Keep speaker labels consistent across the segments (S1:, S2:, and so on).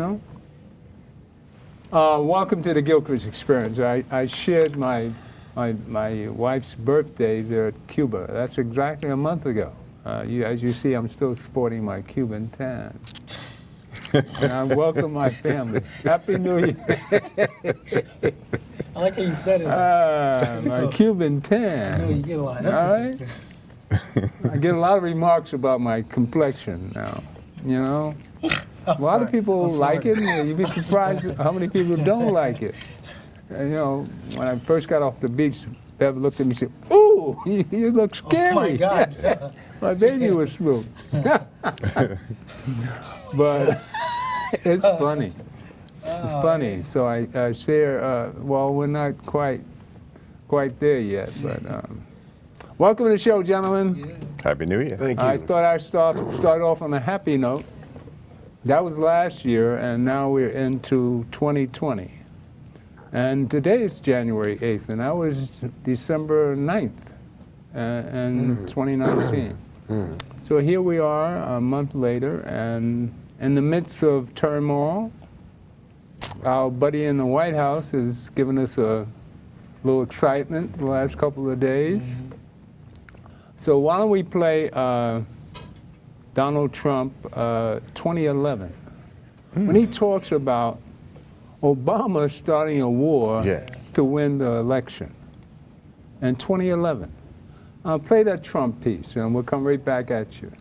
S1: know? Welcome to the Gilchrist Experience. I shared my wife's birthday there at Cuba. That's exactly a month ago. As you see, I'm still sporting my Cuban tan. And I welcome my family. Happy New Year.
S2: I like how you said it.
S1: My
S2: So,
S1: Cuban
S2: I
S1: tan.
S2: know you get a lot of
S1: All
S2: emphasis
S1: right. I get a lot of remarks about my complexion now, you know? A lot of people like it, and you'd be surprised how many people don't like it. And, you know, when I first got off the beach, Bev looked at me and said, "Ooh, you look scary."
S2: Oh my God. Yeah.
S1: My baby was smooth. But it's funny. It's funny. So I share, well, we're not quite there yet, but welcome to the show, gentlemen.
S2: Yeah.
S3: Happy New Year.
S4: Thank you.
S1: I thought I'd start off on a happy note. That was last year, and now we're into 2020. And today is January 8th, and that was December 9th in 2019. So here we are a month later, and in the midst of turmoil, our buddy in the White House has given us a little excitement the last couple of days. So why don't we play Donald Trump 2011, when he talks about Obama starting a war to win the election in 2011. I'll play that Trump piece, and we'll come right back at you.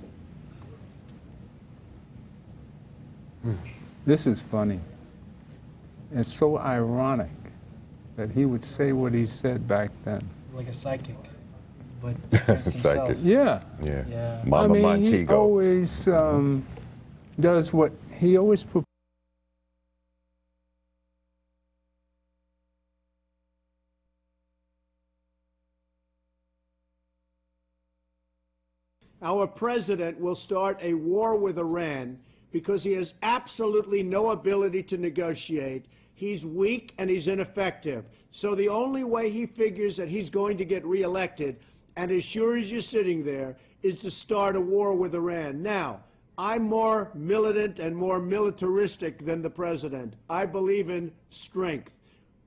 S1: This is funny. It's so ironic that he would say what he said back then.
S2: He's like a psychic, but against himself.
S3: Psychic.
S1: Yeah.
S2: Yeah.
S3: Mama
S1: I mean,
S3: Montego.
S1: he always does what he always.
S5: Our president will start a war with Iran because he has absolutely no ability to negotiate. He's weak and he's ineffective. So the only way he figures that he's going to get reelected, and as sure as you're sitting there, is to start a war with Iran. Now, I'm more militant and more militaristic than the president. I believe in strength.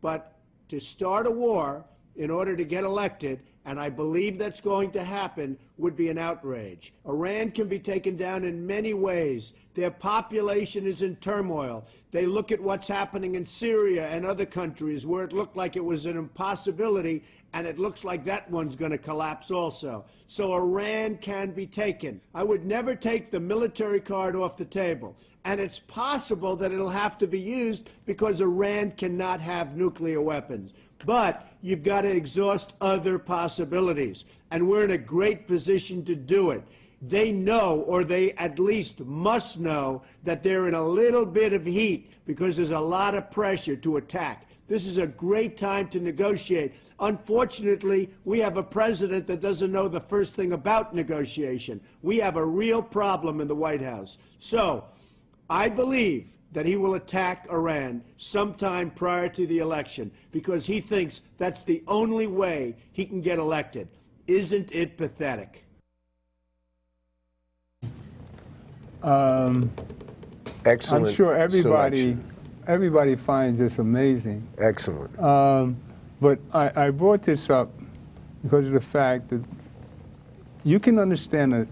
S5: But to start a war in order to get elected, and I believe that's going to happen, would be an outrage. Iran can be taken down in many ways. Their population is in turmoil. They look at what's happening in Syria and other countries where it looked like it was an impossibility, and it looks like that one's going to collapse also. So Iran can be taken. I would never take the military card off the table. And it's possible that it'll have to be used because Iran cannot have nuclear weapons. But you've got to exhaust other possibilities. And we're in a great position to do it. They know, or they at least must know, that they're in a little bit of heat because there's a lot of pressure to attack. This is a great time to negotiate. Unfortunately, we have a president that doesn't know the first thing about negotiation. We have a real problem in the White House. So I believe that he will attack Iran sometime prior to the election because he thinks that's the only way he can get elected. Isn't it pathetic?
S4: Excellent.
S1: I'm sure
S4: selection.
S1: everybody finds this amazing.
S4: Excellent.
S1: But I brought this up because of the fact that you can understand the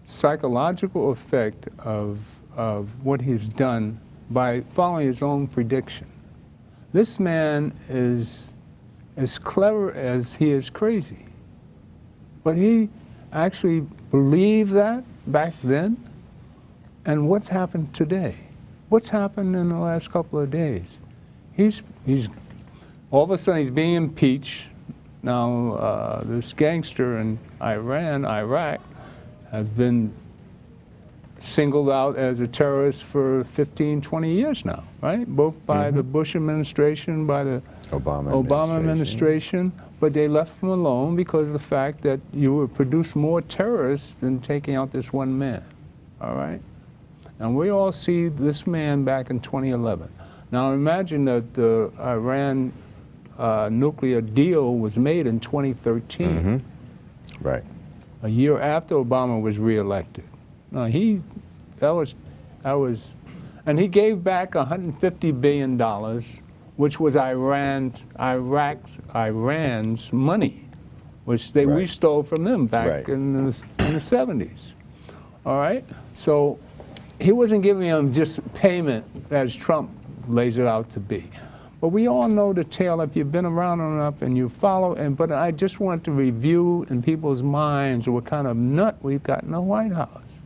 S1: psychological effect of what he's done by following his own prediction. This man is as clever as he is crazy. But he actually believed that back then. And what's happened today? What's happened in the last couple of days? He's all of a sudden he's being impeached. Now this gangster in Iraq, has been singled out as a terrorist for 15, 20 years now, right? Both by the Bush administration, by the Obama administration, but they left him alone because of the fact that you would produce more terrorists than taking out this one man, all right? And we all see this man back in 2011. Now imagine that the Iran nuclear deal was made in 2013.
S3: Right.
S1: A year after Obama was reelected. Now that was And he gave back $150 billion, which was Iran's money, which we
S4: Right.
S1: stole from them back
S4: Right.
S1: in the 70s. All right? So he wasn't giving them just payment as Trump lays it out to be. But we all know the tale if you've been around enough and you follow. But I just want to review in people's minds what kind of nut we've got in the White House.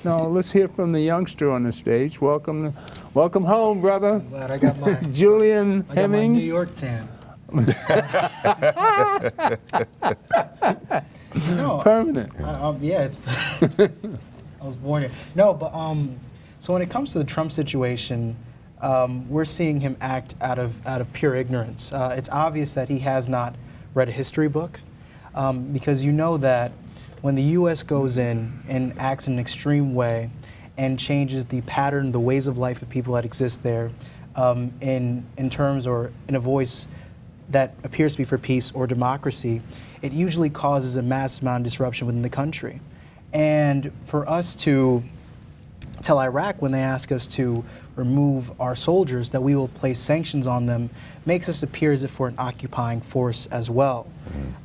S1: Now let's hear from the youngster on the stage. Welcome home, brother.
S2: Glad I got my,
S1: Julian
S2: I got my
S1: Hemmings.
S2: New York tan. No,
S1: Permanent.
S2: yeah, it's. I was born here. No, but so when it comes to the Trump situation, we're seeing him act out of pure ignorance. It's obvious that he has not read a history book, because you know that when the U.S. goes in and acts in an extreme way and changes the pattern, the ways of life of people that exist there, in terms or in a voice that appears to be for peace or democracy, it usually causes a massive amount of disruption within the country. And for us to tell Iraq when they ask us to remove our soldiers that we will place sanctions on them makes us appear as if we're an occupying force as well.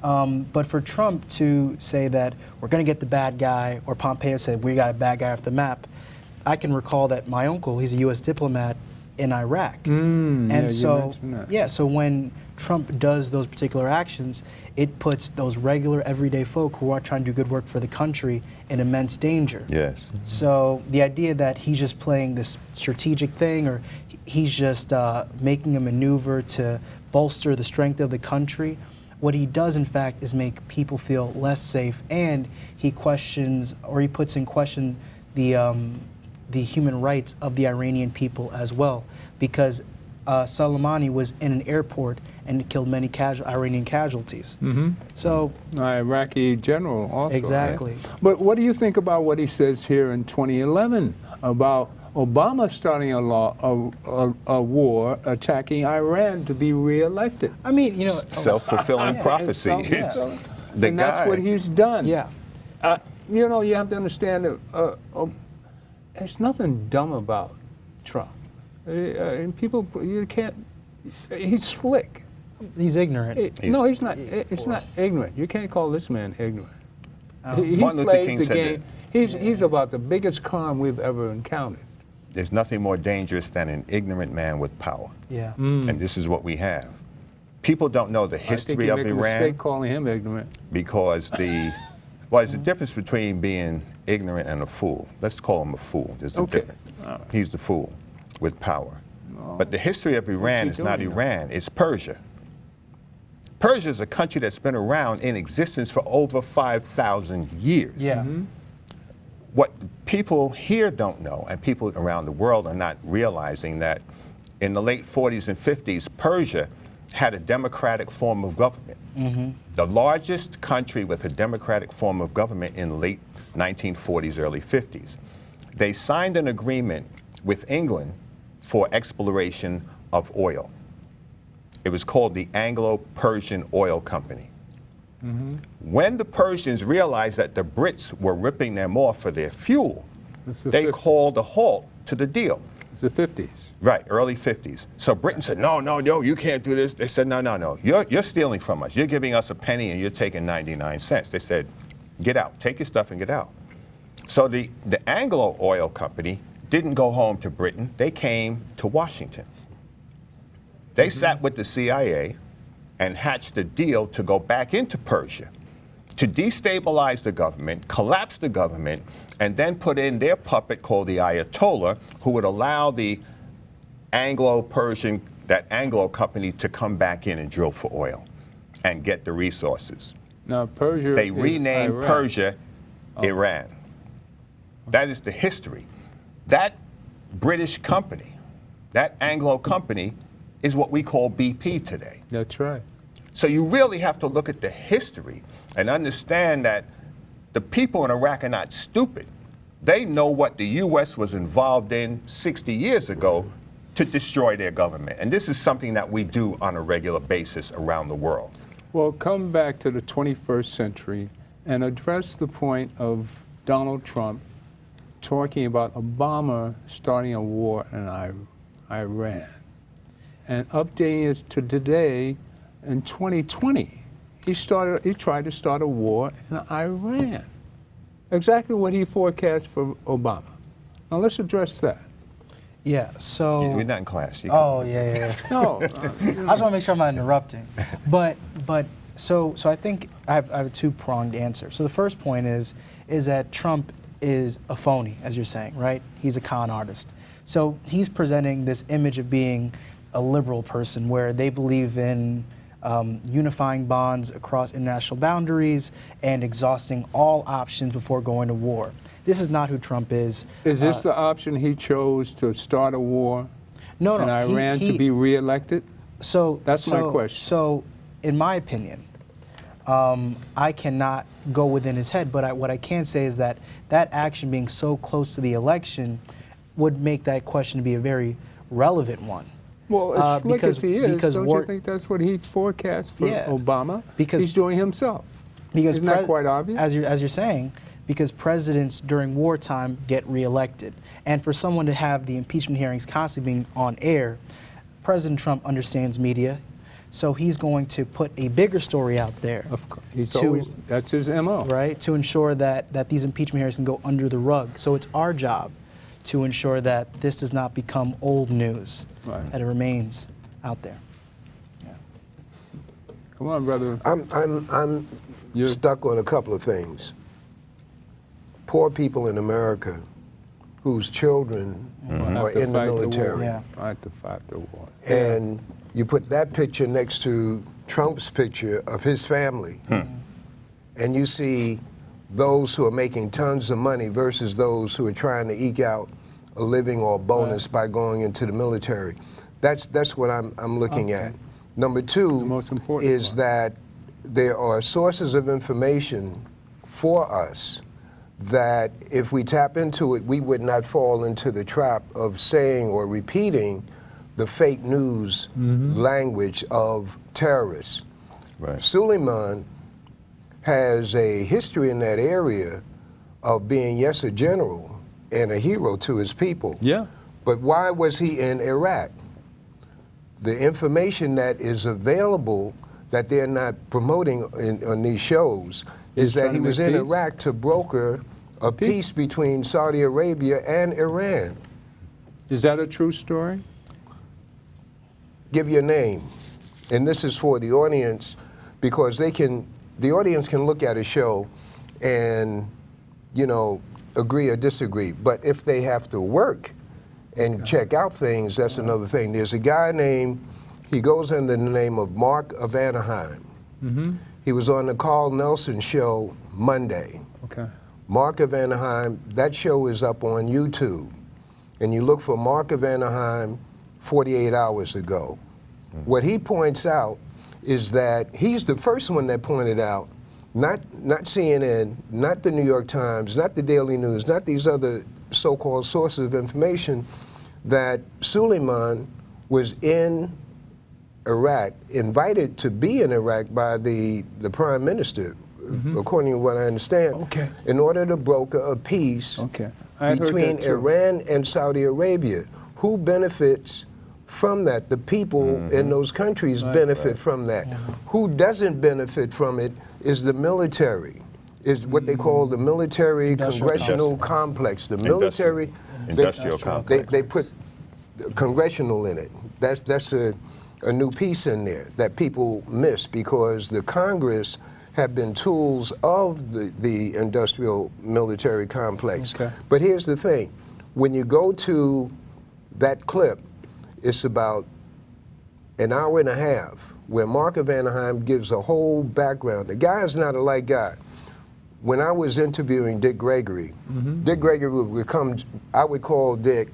S2: But for Trump to say that we're going to get the bad guy, or Pompeo said we got a bad guy off the map, I can recall that my uncle, he's a U.S. diplomat in Iraq. And so when Trump does those particular actions, it puts those regular everyday folk who are trying to do good work for the country in immense danger.
S4: Yes.
S2: So the idea that he's just playing this strategic thing, or he's just making a maneuver to bolster the strength of the country, what he does in fact is make people feel less safe, and he questions, or he puts in question the human rights of the Iranian people as well, because Soleimani was in an airport and killed many Iranian casualties. So
S1: Iraqi general also.
S2: exactly.
S1: Right? But what do you think about what he says here in 2011 about Obama starting a war attacking Iran to be reelected?
S2: I mean, you know,
S4: Self-fulfilling prophecy.
S2: yeah.
S4: The
S1: And that's
S4: guy-
S1: what he's done.
S2: yeah.
S1: You know, you have to understand that there's nothing dumb about Trump. And people, you can't, he's slick.
S2: He's ignorant.
S1: No, he's not. It's not ignorant. You can't call this man ignorant. He
S4: Martin Luther
S1: plays
S4: King
S1: the
S4: said
S1: game. He's about the biggest con we've ever encountered.
S4: There's nothing more dangerous than an ignorant man with power.
S2: Yeah.
S4: And this is what we have. People don't know the
S1: I think
S4: history
S1: you
S4: of
S1: make a
S4: Iran
S1: mistake calling him ignorant.
S4: because there's a difference between being ignorant and a fool. Let's call him a fool. There's a
S1: Okay.
S4: difference. He's the fool with power. But the history of Iran
S1: he
S4: is not
S1: doing now?
S4: Iran, it's Persia. Persia is a country that's been around in existence for over 5,000 years.
S2: Yeah.
S4: What people here don't know, and people around the world are not realizing, that in the late 40s and 50s, Persia had a democratic form of government. The largest country with a democratic form of government in the late 1940s, early 50s. They signed an agreement with England for exploration of oil. It was called the Anglo-Persian Oil Company. When the Persians realized that the Brits were ripping them off for their fuel, they called a halt to the deal.
S1: It's the 50s.
S4: Right, early 50s. So Britain said, no, you can't do this. They said, no, you're stealing from us. You're giving us a penny and you're taking 99 cents. They said, get out, take your stuff and get out. So the Anglo Oil Company didn't go home to Britain. They came to Washington. They sat with the CIA and hatched a deal to go back into Persia, to destabilize the government, collapse the government, and then put in their puppet called the Ayatollah, who would allow the Anglo-Persian, that Anglo company, to come back in and drill for oil and get the resources.
S1: Now, Persia.
S4: They
S1: is
S4: renamed
S1: Iraq.
S4: Persia Iran. That is the history. That British company, that Anglo company, is what we call BP today.
S1: That's right.
S4: So you really have to look at the history and understand that the people in Iraq are not stupid. They know what the U.S. was involved in 60 years ago to destroy their government. And this is something that we do on a regular basis around the world.
S1: Well, come back to the 21st century and address the point of Donald Trump talking about Obama starting a war in Iran, and updating it to today in 2020. He tried to start a war in Iran. Exactly what he forecast for Obama. Now let's address that.
S2: Yeah, so...
S4: We're not in class.
S2: Oh, yeah.
S1: No,
S2: I just want to make sure I'm not interrupting. But so I think I have a two-pronged answer. So the first point is that Trump is a phony, as you're saying, right? He's a con artist. So he's presenting this image of being a liberal person where they believe in unifying bonds across international boundaries and exhausting all options before going to war. This is not who Trump is.
S1: Is this the option he chose to start a war in Iran to be reelected?
S2: So
S1: that's my question.
S2: So, in my opinion, I cannot go within his head, but what I can say is that that action being so close to the election would make that question to be a very relevant one.
S1: Well, as slick as he is, don't you
S2: war,
S1: think that's what he forecast for Obama?
S2: Because
S1: he's doing himself.
S2: Because
S1: isn't that quite obvious?
S2: As you're saying, because presidents during wartime get reelected. And for someone to have the impeachment hearings constantly being on air, President Trump understands media, so he's going to put a bigger story out there.
S1: Of course. That's his MO.
S2: Right, to ensure that these impeachment hearings can go under the rug. So it's our job to ensure that this does not become old news, that it remains out there. Yeah.
S1: Come on, brother.
S3: I'm stuck on a couple of things. Poor people in America whose children are in the military.
S1: Fight the war.
S3: And you put that picture next to Trump's picture of his family, and you see those who are making tons of money versus those who are trying to eke out a living or a bonus by going into the military. That's what I'm looking at. Number two is that there are sources of information for us that if we tap into it, we would not fall into the trap of saying or repeating the fake news language of terrorists.
S4: Right.
S3: Suleiman has a history in that area of being, yes, a general and a hero to his people.
S1: Yeah.
S3: But why was he in Iraq? The information that is available that they're not promoting on these shows is that he was in Iraq to broker a peace between Saudi Arabia and Iran.
S1: Is that a true story?
S3: Give your name. And this is for the audience because the audience can look at a show and, agree or disagree. But if they have to work and check out things, that's another thing. There's a guy he goes under the name of Mark of Anaheim. He was on the Carl Nelson show Monday.
S1: Okay.
S3: Mark of Anaheim, that show is up on YouTube. And you look for Mark of Anaheim 48 hours ago. What he points out is that he's the first one that pointed out, not CNN, not the New York Times, not the Daily News, not these other so-called sources of information, that Suleiman was in Iraq, invited to be in Iraq by the Prime Minister, according to what I understand, in order to broker a peace between Iran and Saudi Arabia. Who benefits from that? The people in those countries benefit from that. Who doesn't benefit from it is the military, is what they call the military congressional complex. The military
S4: industrial complex.
S3: They put congressional in it. That's a new piece in there that people miss because the Congress have been tools of the industrial military complex. But here's the thing. When you go to that clip, it's about an hour and a half where Mark of Anaheim gives a whole background. The guy is not a light guy. When I was interviewing Dick Gregory, Dick Gregory would come, I would call Dick,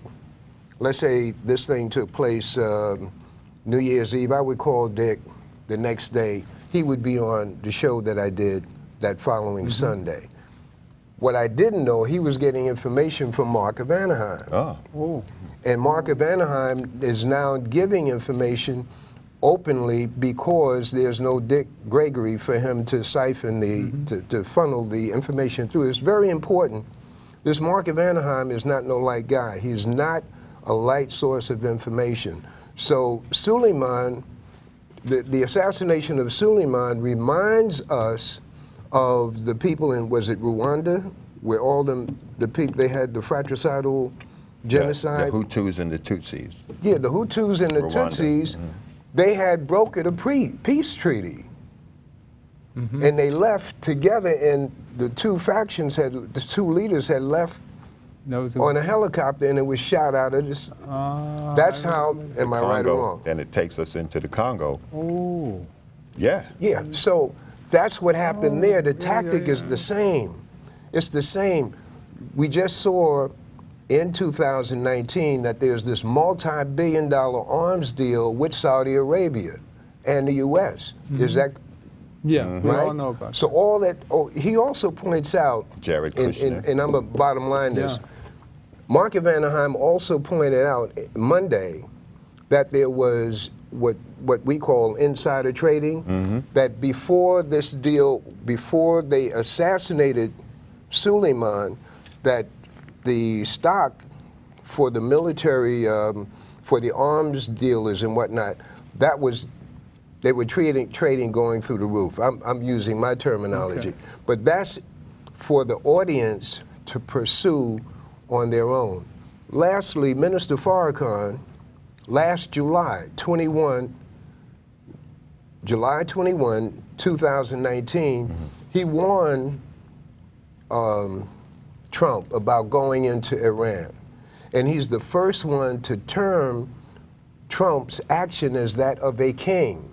S3: let's say this thing took place New Year's Eve, I would call Dick the next day. He would be on the show that I did that following Sunday. What I didn't know, he was getting information from Mark of Anaheim. And Mark of Anaheim is now giving information openly because there's no Dick Gregory for him to siphon to funnel the information through. It's very important This Mark of Anaheim is not no light guy. He's not a light source of information. So Suleiman, the assassination of Suleiman reminds us of the people in, was it Rwanda, where all the people, they had the fratricidal genocide?
S4: The Hutus and the Tutsis.
S3: Yeah, the Hutus and the
S4: Rwanda.
S3: Tutsis, they had brokered a peace treaty. And they left together, and the two factions the two leaders had left on a helicopter, and it was shot out of this. That's how, am I right or wrong?
S4: Then it takes us into the Congo.
S1: Oh.
S4: Yeah.
S3: Yeah, so that's what happened there. The tactic is the same. It's the same. We just saw in 2019 that there's this multi-billion-dollar arms deal with Saudi Arabia and the U.S. Is that
S1: Yeah, we
S3: right?
S1: all know about
S3: So all that, he also points out,
S4: Jared Kushner.
S3: and I'm a bottom line this,
S1: Yeah.
S3: Mark of Anaheim also pointed out Monday that there was what we call insider trading, that before this deal, before they assassinated Suleiman, that the stock for the military, for the arms dealers and whatnot, they were trading going through the roof. I'm using my terminology.
S1: Okay.
S3: But that's for the audience to pursue on their own. Lastly, Minister Farrakhan, last July 21, 2019, he warned Trump about going into Iran. And he's the first one to term Trump's action as that of a king.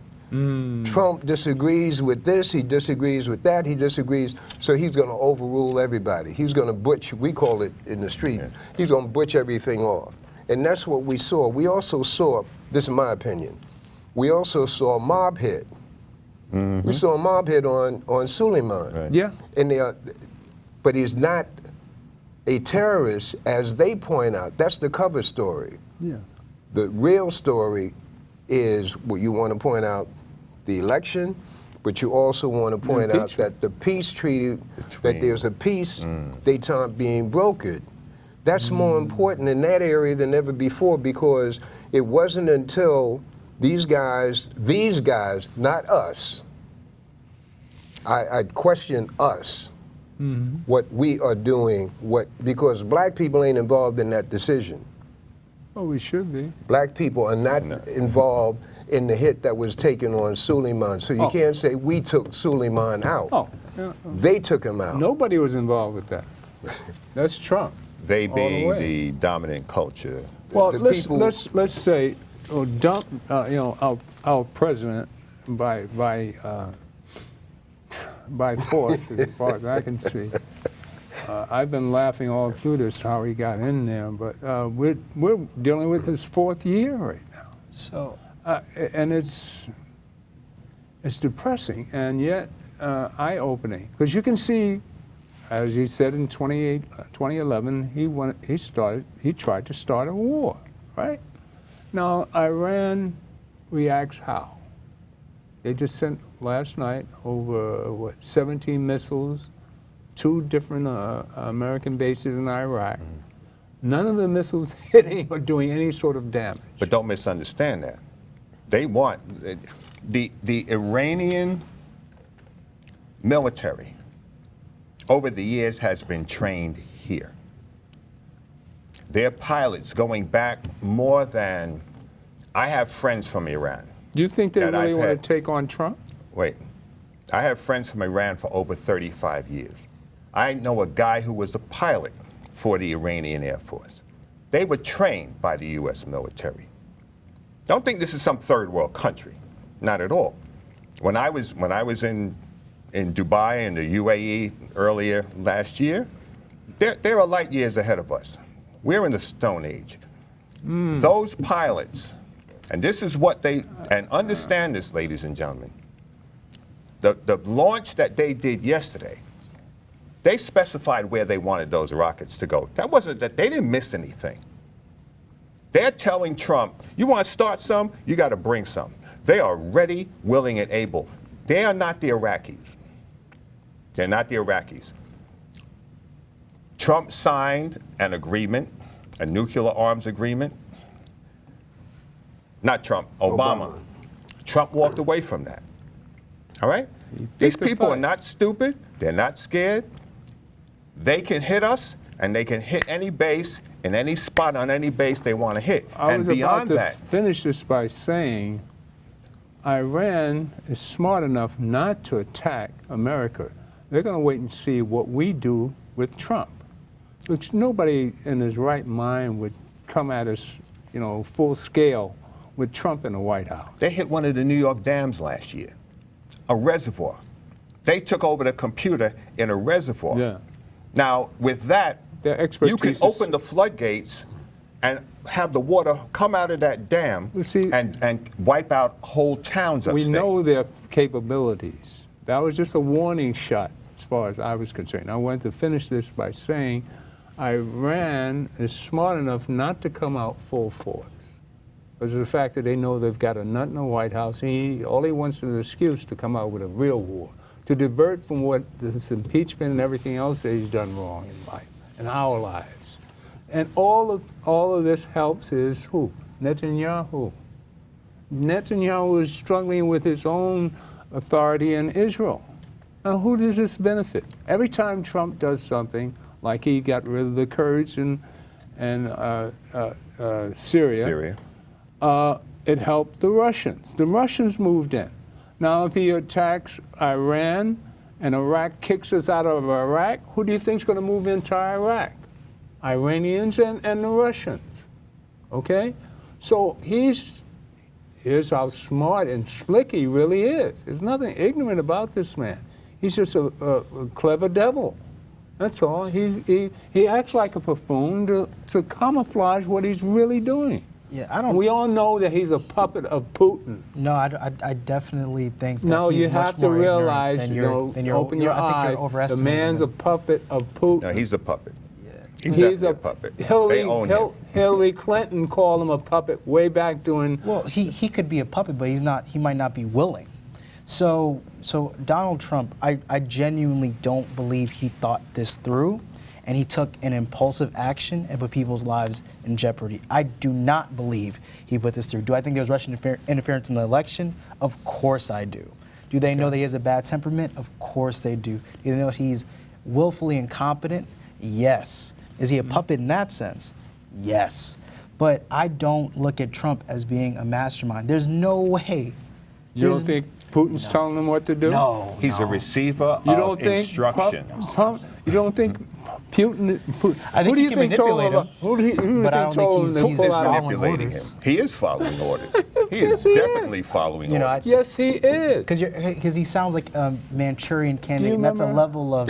S3: Trump disagrees with this, he disagrees with that, he disagrees, so he's going to overrule everybody. He's going to butch, we call it in the street, he's going to butch everything off. And that's what we saw. We also saw, this is my opinion, we also saw a mob hit. We saw a mob hit on Suleiman.
S4: Right.
S1: Yeah.
S3: And but he's not a terrorist, as they point out. That's the cover story.
S1: Yeah.
S3: The real story is what you want to point out, the election, but you also want to point out that the peace treaty, that there's a peace detente being brokered. That's more important in that area than ever before, because it wasn't until these guys, not us, I question us, what we are doing, because black people ain't involved in that decision.
S1: Oh, we should be.
S3: Black people are not involved in the hit that was taken on Suleiman. So you can't say we took Suleiman out.
S1: Oh, yeah.
S3: They took him out.
S1: Nobody was involved with that. That's Trump.
S4: They
S1: All the
S4: being
S1: way.
S4: the dominant culture.
S1: Well,
S3: the
S1: let's
S3: people-
S1: let's say, our president by force, as far as I can see. I've been laughing all through this how he got in there, but we're dealing with his fourth year right now,
S2: So,
S1: and it's depressing and yet eye-opening, because you can see, as he said in 2011, he tried to start a war, right? Now Iran reacts how? They just sent last night over 17 missiles. 2 different American bases in Iraq. None of the missiles hitting or doing any sort of damage.
S4: But don't misunderstand that. They want, the Iranian military over the years has been trained here. Their pilots going back more than, I have friends from Iran.
S1: Do you think they
S4: that
S1: really
S4: I've
S1: want
S4: had-
S1: to take on Trump?
S4: Wait, I have friends from Iran for over 35 years. I know a guy who was a pilot for the Iranian Air Force. They were trained by the U.S. military. Don't think this is some third world country. Not at all. When I was in Dubai and the UAE earlier last year, they're a light years ahead of us. We're in the Stone Age. Those pilots, and this is what and understand this, ladies and gentlemen, the launch that they did yesterday, they specified where they wanted those rockets to go. That wasn't that they didn't miss anything. They're telling Trump, you want to start some, you got to bring some. They are ready, willing, and able. They are not the Iraqis. They're not the Iraqis. Trump signed an agreement, a nuclear arms agreement. Not Trump, Obama. Trump walked away from that. All right? These people are not stupid. They're not scared. They can hit us, and they can hit any base in any spot on any base they want to hit.
S1: I was
S4: beyond
S1: about to finish this by saying Iran is smart enough not to attack America. They're going to wait and see what we do with Trump, which nobody in his right mind would come at us, full scale with Trump in the White House.
S4: They hit one of the New York dams last year, a reservoir. They took over the computer in a reservoir.
S1: Yeah.
S4: Now, with that,
S1: Their expertise
S4: you can
S1: is-
S4: open the floodgates and have the water come out of that dam
S1: Well, see-
S4: and wipe out whole towns
S1: We
S4: upstate.
S1: know their capabilities. That was just a warning shot as far as I was concerned. I wanted to finish this by saying Iran is smart enough not to come out full force. Because of the fact that they know they've got a nut in the White House, all he wants is an excuse to come out with a real war, to divert from what this impeachment and everything else that he's done wrong in life, in our lives. And all of this helps is who? Netanyahu. Netanyahu is struggling with his own authority in Israel. Now, who does this benefit? Every time Trump does something, like he got rid of the Kurds in Syria, it helped the Russians. The Russians moved in. Now, if he attacks Iran and Iraq kicks us out of Iraq, who do you think is going to move into Iraq? Iranians and the Russians. Okay? So here's how smart and slick he really is. There's nothing ignorant about this man. He's just a clever devil. That's all. He acts like a buffoon to camouflage what he's really doing.
S2: Yeah, I don't.
S1: We all know that he's a puppet of Putin.
S2: No, I definitely think that
S1: No,
S2: he's
S1: you
S2: much
S1: have to
S2: more ignorant
S1: realize,
S2: than you're,
S1: open your
S2: I think
S1: eyes.
S2: you're
S1: The
S2: overestimating
S1: man's
S2: him.
S1: a puppet of Putin.
S4: No, he's a puppet. He's
S1: He's
S4: definitely a puppet. They own him.
S1: Hillary Clinton called him a puppet way back during.
S2: Well, he could be a puppet, but he's not. He might not be willing. So Donald Trump, I genuinely don't believe he thought this through, and he took an impulsive action and put people's lives in jeopardy. I do not believe he put this through. Do I think there was Russian interference in the election? Of course I do. Do they know that he has a bad temperament? Of course they do. Do they know that he's willfully incompetent? Yes. Is he a puppet in that sense? Yes. But I don't look at Trump as being a mastermind. There's no way.
S1: You don't think Putin's telling them what to do?
S2: No.
S4: He's a receiver
S1: You
S4: of
S1: don't think
S4: instructions.
S1: you don't think Putin?
S2: I think
S1: who do
S2: he
S1: you
S2: can
S1: think told
S2: manipulate
S1: him? Who do you
S2: but I
S1: think
S2: don't think
S1: told him
S2: he's-
S1: to
S2: he's
S1: pull
S4: He's
S1: out?
S2: following
S4: manipulating
S2: orders.
S4: him. He is following orders. He is
S1: Yes, he is.
S4: definitely following
S2: You know,
S4: orders.
S1: Yes, he is.
S2: Because he sounds like a Manchurian candidate.
S1: you
S2: And that's a
S1: remember-
S2: level of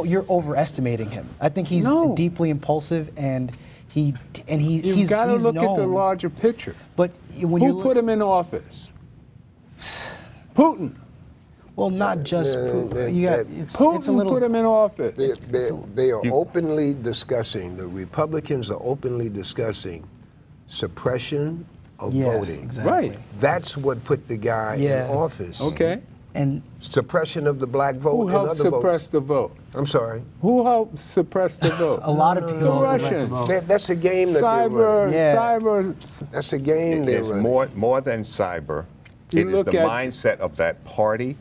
S2: you're overestimating him. I think he's
S1: No.
S2: deeply impulsive and he's
S1: You've got to
S2: he's
S1: look at the
S2: known.
S1: larger picture.
S2: But when you
S1: Who put him in office? Putin.
S2: well, not just Putin. You got it's a
S1: Putin
S2: little.
S1: put him in office.
S3: They are openly discussing, the Republicans are openly discussing suppression of
S2: yeah,
S3: voting.
S2: exactly.
S1: Right.
S3: That's what put the guy
S2: Yeah.
S3: in office.
S1: Okay.
S2: And
S3: Suppression of the black vote
S1: Who
S3: and
S1: helped
S3: other
S1: suppress
S3: votes.
S1: the vote?
S3: I'm sorry.
S1: Who helped suppress the vote?
S2: a lot of
S1: The
S2: people also
S1: Russians.
S2: rest of all.
S3: That's a game that they're running.
S2: Yeah.
S1: Cyber.
S3: That's a game they're
S4: It's
S3: running.
S4: more than cyber.
S1: You
S4: It is
S1: look
S4: the
S1: at-
S4: mindset of that party.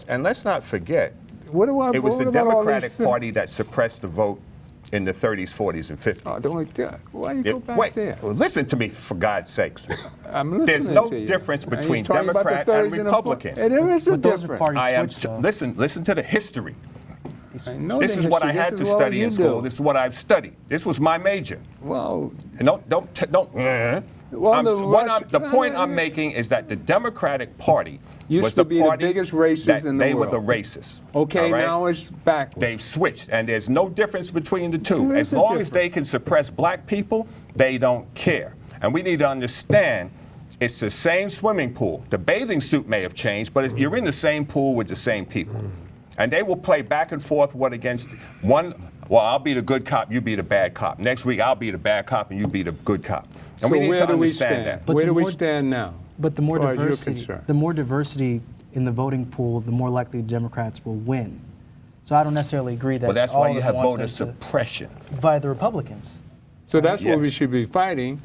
S4: And let's not forget,
S1: What do I?
S4: it was
S1: what
S4: the
S1: about all
S4: Democratic
S1: these-
S4: Party that suppressed the vote in the 30s, 40s, and 50s.
S1: Oh, don't like that. Why do you go back
S4: Wait,
S1: there?
S4: listen to me, for God's sakes.
S1: I'm listening
S4: There's no
S1: to you.
S4: difference
S1: And he's
S4: between
S1: talking about the
S4: Democrat
S1: 30s
S4: and
S1: the
S4: Republican.
S1: 40s. There is a
S2: But those are
S1: difference.
S2: parties
S4: I am
S2: switched, though.
S4: listen to the history.
S1: I know
S4: This
S1: the
S4: is what I
S1: history
S4: had
S1: just
S4: to
S1: as well
S4: study
S1: as
S4: in
S1: you
S4: school.
S1: do.
S4: This is what I've studied. This was my major.
S1: Well,
S4: And don't.
S1: Well,
S4: The point I'm making is that the Democratic Party
S1: Used
S4: was
S1: to
S4: the
S1: be the
S4: party
S1: biggest racists
S4: that
S1: in the
S4: they were
S1: world.
S4: the racists.
S1: okay,
S4: all right?
S1: now it's backwards.
S4: They've switched, and there's no difference between the two.
S1: There
S4: As
S1: is a
S4: long as
S1: difference.
S4: they can suppress black people, they don't care. And we need to understand it's the same swimming pool. The bathing suit may have changed, but you're in the same pool with the same people. And they will play back and forth one against one. Well, I'll be the good cop, you be the bad cop. Next week, I'll be the bad cop, and you be the good cop. And
S1: so
S4: we need
S1: where
S4: to
S1: do we
S4: understand
S1: stand?
S4: that.
S2: But
S1: Where
S2: the
S1: do we
S2: more-
S1: stand now?
S2: But the more
S1: as far as you're
S2: diversity,
S1: concerned?
S2: the more diversity in the voting pool, the more likely Democrats will win. So I don't necessarily agree that
S4: Well, that's
S2: all
S4: why
S2: of
S4: you
S2: them
S4: have
S2: want
S4: voter
S2: them to-
S4: suppression.
S2: by the Republicans.
S1: So that's what we
S4: Yes.
S1: should be fighting.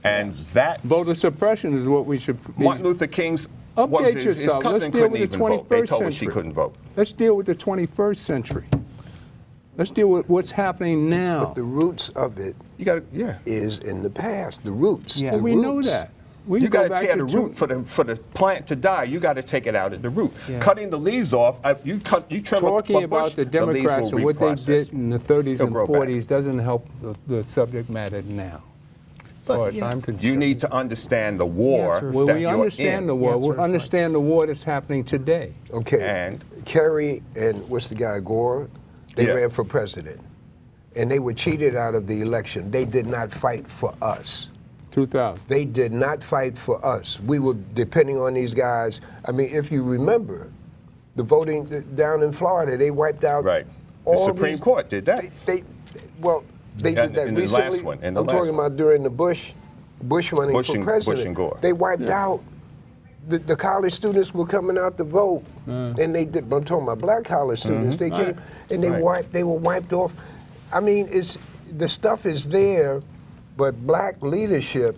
S4: And that,
S1: Voter suppression is what we should be.
S4: Martin Luther King's,
S1: Update
S4: his
S1: yourself. Let's
S4: cousin
S1: deal
S4: couldn't
S1: with the
S4: even vote. They
S1: 21st
S4: told her she
S1: century.
S4: couldn't vote.
S1: Let's deal with the 21st century. Let's deal with what's happening now.
S3: But the roots of it
S4: You got to, yeah.
S3: is in the past. The roots.
S2: Yeah.
S3: The
S1: Well, we know
S3: roots.
S1: that. We
S4: You
S1: can go
S4: got to
S1: back
S4: tear the
S1: to
S4: root for the plant to die. You got to take it out at the root.
S2: Yeah.
S4: Cutting the leaves off, you trim
S1: Talking
S4: a bush,
S1: about the
S4: leaves
S1: Democrats
S4: will
S1: and what they
S4: reprocess.
S1: did in the 30s
S4: They'll
S1: and
S4: grow back.
S1: 40s doesn't help the subject matter now. As far as
S2: you know,
S1: I'm concerned.
S4: You need to understand the war
S2: Yeah,
S1: Well,
S4: that
S1: we
S4: you're
S1: understand
S4: in.
S1: the war.
S2: Yeah, it's
S1: We
S2: a reflect.
S1: understand the war that's happening today.
S3: Okay.
S4: And-
S3: Kerry and what's the guy, Gore? They
S4: Yeah.
S3: ran for president. And they were cheated out of the election. They did not fight for us.
S1: 2000.
S3: They did not fight for us. We were depending on these guys. I mean, if you remember, the voting down in Florida, they wiped out
S4: Right. The
S3: all
S4: Supreme
S3: these-
S4: Court did that.
S3: They
S4: Yeah,
S3: did that
S4: in the
S3: recently.
S4: last one, in the
S3: I'm
S4: last
S3: talking
S4: one.
S3: about during the Bush running
S4: Bush
S3: for
S4: and-
S3: president.
S4: Bush and Gore.
S3: They wiped out. The college students were coming out to vote, and they did. I'm talking about black college students. They came and they
S4: Right.
S3: They were wiped off. I mean, the stuff is there, but black leadership,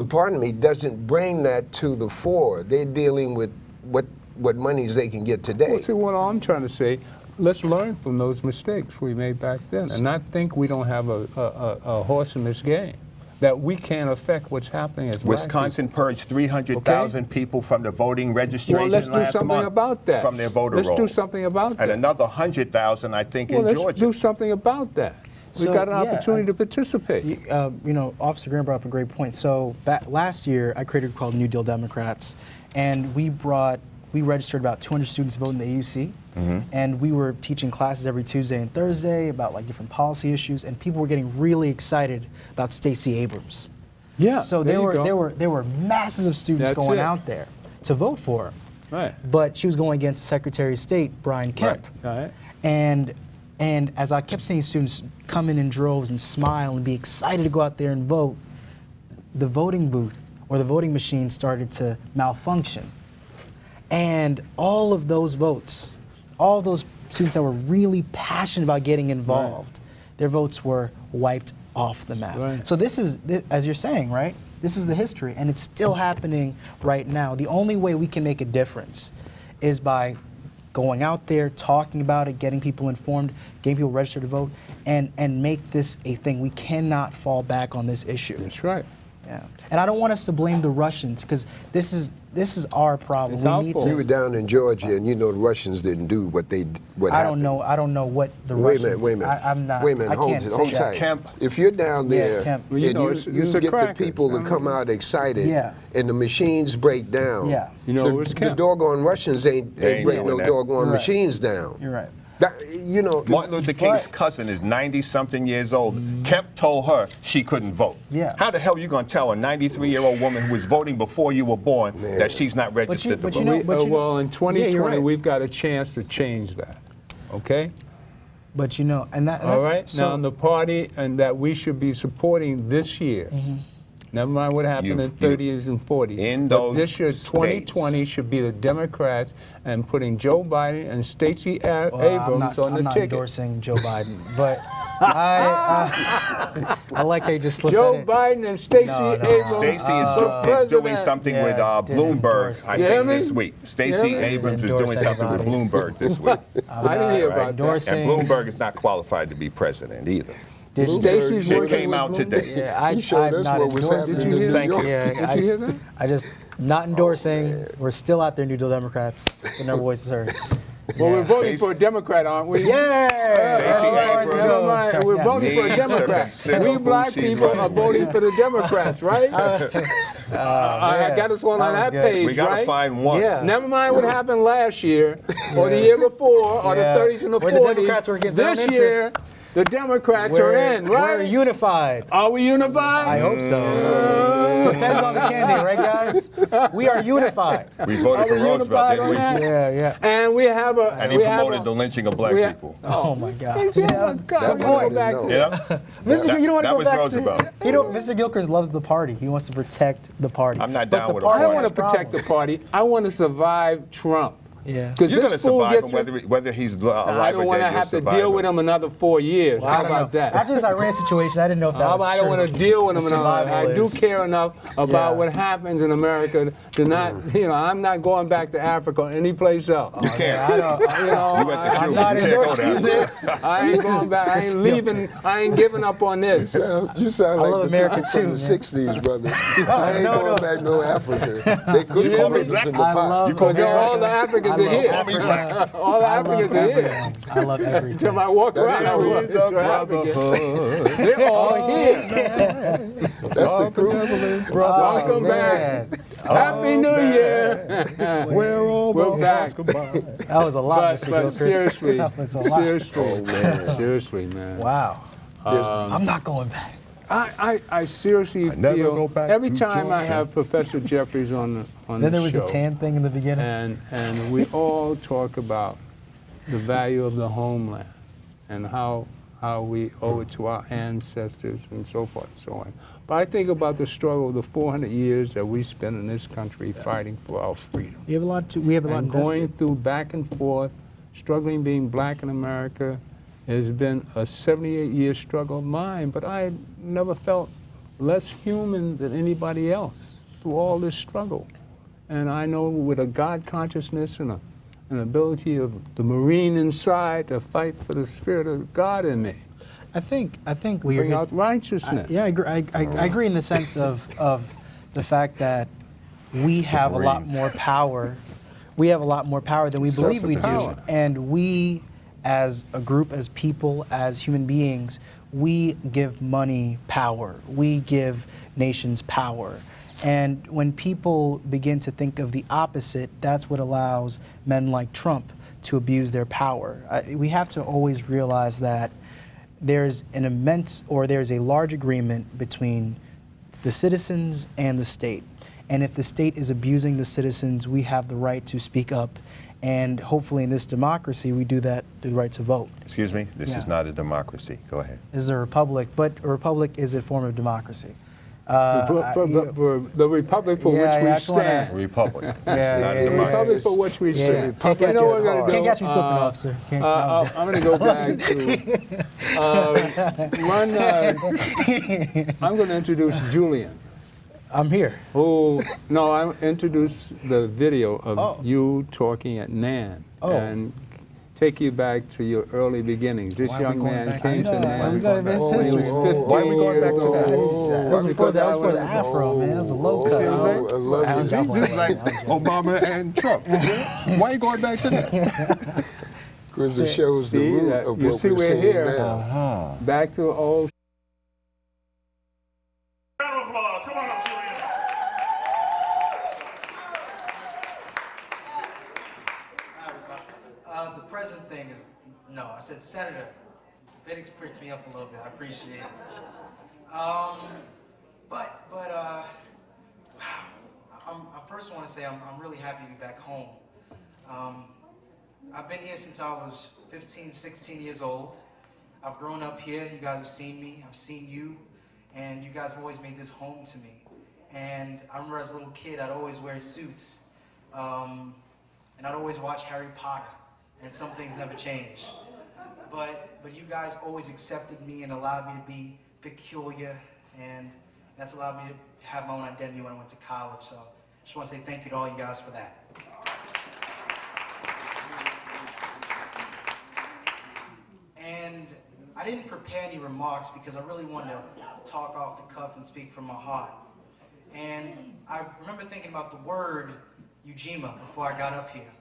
S3: pardon me, doesn't bring that to the fore. They're dealing with what monies they can get today.
S1: Well, see, what I'm trying to say, let's learn from those mistakes we made back then and not think we don't have a horse in this game, that we can't affect what's happening as black
S4: Wisconsin purged 300,000 people from the voting registration
S1: Well, let's do
S4: last
S1: something
S4: month
S1: about that.
S4: from their voter
S1: Let's
S4: rolls.
S1: do something about
S4: And
S1: that.
S4: another 100,000, I think,
S1: Well,
S4: in
S1: let's
S4: Georgia.
S1: do something about that. We've
S2: So,
S1: got an
S2: yeah,
S1: opportunity to participate.
S2: You know, Officer Graham brought up a great point. So last year, I created a group called New Deal Democrats, and we registered about 200 students to vote in the AUC, and we were teaching classes every Tuesday and Thursday about like different policy issues, and people were getting really excited about Stacey Abrams.
S1: Yeah,
S2: So
S1: there you
S2: there
S1: go.
S2: were masses of students
S1: That's
S2: going
S1: it.
S2: out there to vote for her.
S1: Right.
S2: But she was going against Secretary of State Brian Kemp.
S1: All right.
S2: And as I kept seeing students come in droves and smile and be excited to go out there and vote, the voting booth or the voting machine started to malfunction. And all of those votes, all those students that were really passionate about getting involved, their votes were wiped off the map.
S1: Right.
S2: So this is, as you're saying, right? This is the history, and it's still happening right now. The only way we can make a difference is by going out there, talking about it, getting people informed, getting people registered to vote, and make this a thing. We cannot fall back on this issue.
S1: That's right.
S2: Yeah. And I don't want us to blame the Russians, because this is our problem.
S1: It's our fault.
S3: You were down in Georgia, and you know the Russians didn't do what
S2: I
S3: happened.
S2: don't know what the
S3: Wait
S2: Russians.
S3: a minute.
S2: I'm not.
S3: Wait a minute.
S2: I
S3: Hold
S2: can't
S3: it.
S2: say
S3: Hold
S2: that.
S3: tight.
S4: Kemp.
S3: If you're down
S2: Yes,
S3: there
S2: Kemp.
S1: Well, you
S3: and
S1: know,
S3: you
S1: it's a
S3: get
S1: cracker.
S3: the people to come out excited,
S2: Yeah.
S3: and the machines break down,
S2: Yeah.
S1: You know, it was
S3: the
S1: Kemp.
S3: doggone Russians ain't
S4: ain't
S3: breaking no
S4: doing that.
S3: doggone
S2: Right.
S3: machines down.
S2: You're right.
S3: That, you know,
S4: Martin Luther King's
S2: But-
S4: cousin is 90-something years old. Kemp told her she couldn't vote.
S2: Yeah.
S4: How the hell are you going to tell a 93-year-old woman who was voting before you were born that she's not registered
S2: but
S4: to
S2: you
S4: vote?
S2: know- but you-
S1: Well, in
S2: Yeah,
S1: 2020,
S2: you're right.
S1: we've got a chance to change that. Okay?
S2: But you know, and
S1: All
S2: that's
S1: right?
S2: so,
S1: Now, the party and that we should be supporting this year. Never mind what happened in
S4: You've-
S1: 30s and 40s.
S4: in
S1: But
S4: those
S1: this year,
S4: states.
S1: 2020, should be the Democrats and putting Joe Biden and Stacey
S2: well,
S1: Abrams on the
S2: I'm not
S1: ticket.
S2: endorsing Joe Biden, but I like how you just slipped
S1: Joe
S2: that in.
S1: Biden and Stacey
S2: No, no.
S1: Abrams.
S4: Stacey
S1: for
S4: is doing
S1: president.
S4: something
S2: Yeah,
S4: with
S2: didn't
S4: Bloomberg,
S2: endorse
S4: I
S2: it.
S1: You hear
S4: think,
S1: me?
S4: this week. Stacey
S1: You hear me?
S4: Abrams is
S2: Endorse
S4: doing something with
S2: anybody.
S4: Bloomberg this week.
S1: I didn't hear
S4: Right?
S1: about
S2: endorsing-
S4: And Bloomberg is not qualified to be president either.
S2: Did-
S1: Stacey's
S4: It
S1: working
S4: came
S1: with
S4: out
S1: Bloomberg.
S4: today.
S2: Yeah,
S3: He showed
S2: I'm
S3: us
S2: not
S3: what was
S2: endorsing.
S3: happening
S1: in New
S4: Thank
S3: York.
S4: you.
S2: Yeah,
S1: Did you hear that?
S2: I just not endorsing. We're still out there, New Deal Democrats, and our voices heard.
S1: Well, we're voting
S4: Stacey-
S1: for a Democrat, aren't we?
S2: Yeah.
S4: Stacey Abrams
S1: Never mind. We're voting for a
S4: needs to
S1: Democrat.
S4: consider
S1: We
S4: who
S1: black
S4: she's
S1: people
S4: running
S1: are
S4: with.
S1: voting for the Democrats, right? I got us one on
S2: That
S1: that
S2: was good.
S1: page,
S4: We got to
S1: right?
S4: find one.
S2: Yeah.
S1: Never mind what happened last year, or the year before, or
S2: Yeah.
S1: the 30s and the
S2: Where
S1: 40s.
S2: the Democrats were against their own
S1: This year,
S2: interest.
S1: the Democrats are in,
S2: We're
S1: right?
S2: unified.
S1: Are we unified?
S2: I hope so. Depends on the candidate, right, guys? We are unified.
S4: We voted
S1: Are
S4: for
S1: we
S4: Roosevelt,
S1: unified on
S4: didn't we?
S1: that?
S2: Yeah.
S1: And we have a.
S4: And he
S1: we have
S4: promoted
S1: a-
S4: the lynching of black
S1: we ha-
S4: people.
S2: Oh my God.
S1: Oh my God,
S3: that
S1: we
S3: one I
S1: gotta go
S3: didn't
S1: back
S3: know.
S1: to
S4: Yeah.
S2: Mr. You don't want to
S4: That
S2: go
S4: was
S2: back
S4: Roosevelt.
S2: to. You know, Mr. Gilchrist loves the party. He wants to protect the party.
S4: I'm not
S2: But
S4: down
S2: the
S4: with a
S2: party
S1: I
S4: party.
S1: don't want
S2: has
S1: to protect the
S2: problems.
S1: party. I want to survive Trump.
S2: Yeah.
S1: Because
S4: You're going to
S1: this fool
S4: survive
S1: gets
S4: him whether he's alive
S1: I don't
S4: or
S1: want
S4: dead.
S1: to
S4: You'll
S1: have to
S4: survive
S1: deal with him another 4 years.
S2: Well, I
S1: How
S2: don't
S1: about
S2: know.
S1: that?
S2: After this Iran situation, I didn't know if that was
S1: I don't
S2: true.
S1: want to deal with
S2: The
S1: him.
S2: survival
S1: I do
S2: is-
S1: care enough about
S2: Yeah.
S1: what happens in America to not, I'm not going back to Africa or any place else.
S4: You can't.
S2: I don't.
S4: You went to
S1: I'm
S4: Cuba.
S2: not
S4: You can't go
S2: endorsing
S4: there.
S2: this.
S1: I ain't going back. I ain't leaving. I ain't giving up on this.
S3: You sound
S2: I
S3: like
S2: love
S3: the
S2: America
S3: people from
S2: too,
S3: the
S2: man.
S3: 60s, brother. I ain't
S2: no,
S3: going
S2: no.
S3: back no Africa. They could
S1: You
S3: call
S1: hear
S3: me
S1: me?
S3: in the
S2: I
S3: pot.
S2: love
S4: You call me
S2: America.
S1: All the Africans
S2: I
S1: are
S2: love
S1: here.
S2: Africa.
S1: All the
S2: I love
S1: Africans are here.
S2: everything. I love everything.
S1: Until I walk around, I
S3: There
S1: walk
S4: is a
S1: into Africans.
S4: brotherhood.
S1: They're all here.
S3: That's the crew.
S1: Welcome
S2: man.
S1: back. Happy New Year.
S4: We're all
S1: We're back.
S2: That was a lot, Mr.
S1: But
S2: Gilchrist.
S1: seriously,
S2: That was a lot.
S1: seriously, man.
S2: Wow.
S3: There's-
S2: I'm not going back.
S1: I seriously
S4: never
S1: feel
S4: go back
S1: every
S4: to
S1: time I
S4: Georgia.
S1: have Professor Jeffries on
S2: Then
S1: the
S2: there was
S1: show,
S2: the tan thing in the beginning.
S1: and we all talk about the value of the homeland and how we owe it to our ancestors and so forth and so on. But I think about the struggle, the 400 years that we spent in this country fighting for our freedom.
S2: We have a lot
S1: And going
S2: invested.
S1: through back and forth, struggling being black in America has been a 78-year struggle of mine, but I never felt less human than anybody else through all this struggle. And I know with a God consciousness and an ability of the Marine inside to fight for the Spirit of God in me,
S2: I think we
S1: bring out righteousness.
S2: yeah, I agree in the sense of the fact that we have a lot more power. We have a lot more power than we believe we do.
S1: Self-power.
S2: And we, as a group, as people, as human beings, we give money power. We give nations power. And when people begin to think of the opposite, that's what allows men like Trump to abuse their power. We have to always realize that there's there's a large agreement between the citizens and the state. And if the state is abusing the citizens, we have the right to speak up. And hopefully in this democracy, we do that through the right to vote.
S4: Excuse me, this is
S2: Yeah.
S4: not a democracy. Go ahead.
S2: This is a republic, but a republic is a form of democracy.
S1: For the republic for
S2: Yeah,
S1: which
S2: yeah,
S1: we
S2: I just wanna-
S1: stand.
S4: Republic. This
S2: Yeah,
S4: is not
S2: yeah,
S4: a
S2: yeah.
S1: The republic
S4: democracy.
S1: for which we
S2: Yeah.
S1: stand.
S2: Can't
S1: You know what
S2: catch
S1: we're going to do?
S2: Can't catch me slipping, officer. Can't, no,
S1: I'm going to go back to I'm going to introduce Julian,
S2: I'm here.
S1: I introduce the video of
S2: Oh.
S1: you talking at NAN and take you back to your early beginnings. This
S4: Why are we
S1: young
S4: going
S1: man
S4: back?
S1: came
S2: I
S1: to
S2: know,
S1: NAN.
S2: we gotta miss
S1: when he
S2: history.
S1: was 15
S4: Why are we going back
S1: years
S4: to that?
S1: old.
S2: That was before the afro, man. That was a low cut.
S4: see what I'm saying?
S3: I love
S2: I
S3: you.
S2: was
S4: See,
S2: joking.
S4: this is like Obama and Trump. Why are you going back to that?
S3: Because it shows the
S1: See,
S3: root
S1: that-
S3: of
S1: you
S3: what
S1: see
S3: we're
S1: we're
S3: seeing
S1: here.
S3: now.
S1: Back to old.
S6: Round of applause. Come on up, Julian.
S2: The present thing is, no, I said Senator. Bennix pricked me up a little bit. I appreciate it. Wow. I first want to say I'm really happy to be back home. I've been here since I was 15, 16 years old. I've grown up here. You guys have seen me. I've seen you. And you guys have always made this home to me. And I remember as a little kid, I'd always wear suits. And I'd always watch Harry Potter. And some things never change. But you guys always accepted me and allowed me to be peculiar. And that's allowed me to have my own identity when I went to college. So I just want to say thank you to all you guys for that. And I didn't prepare any remarks because I really wanted to talk off the cuff and speak from my heart. And I remember thinking about the word Ujima before I got up here,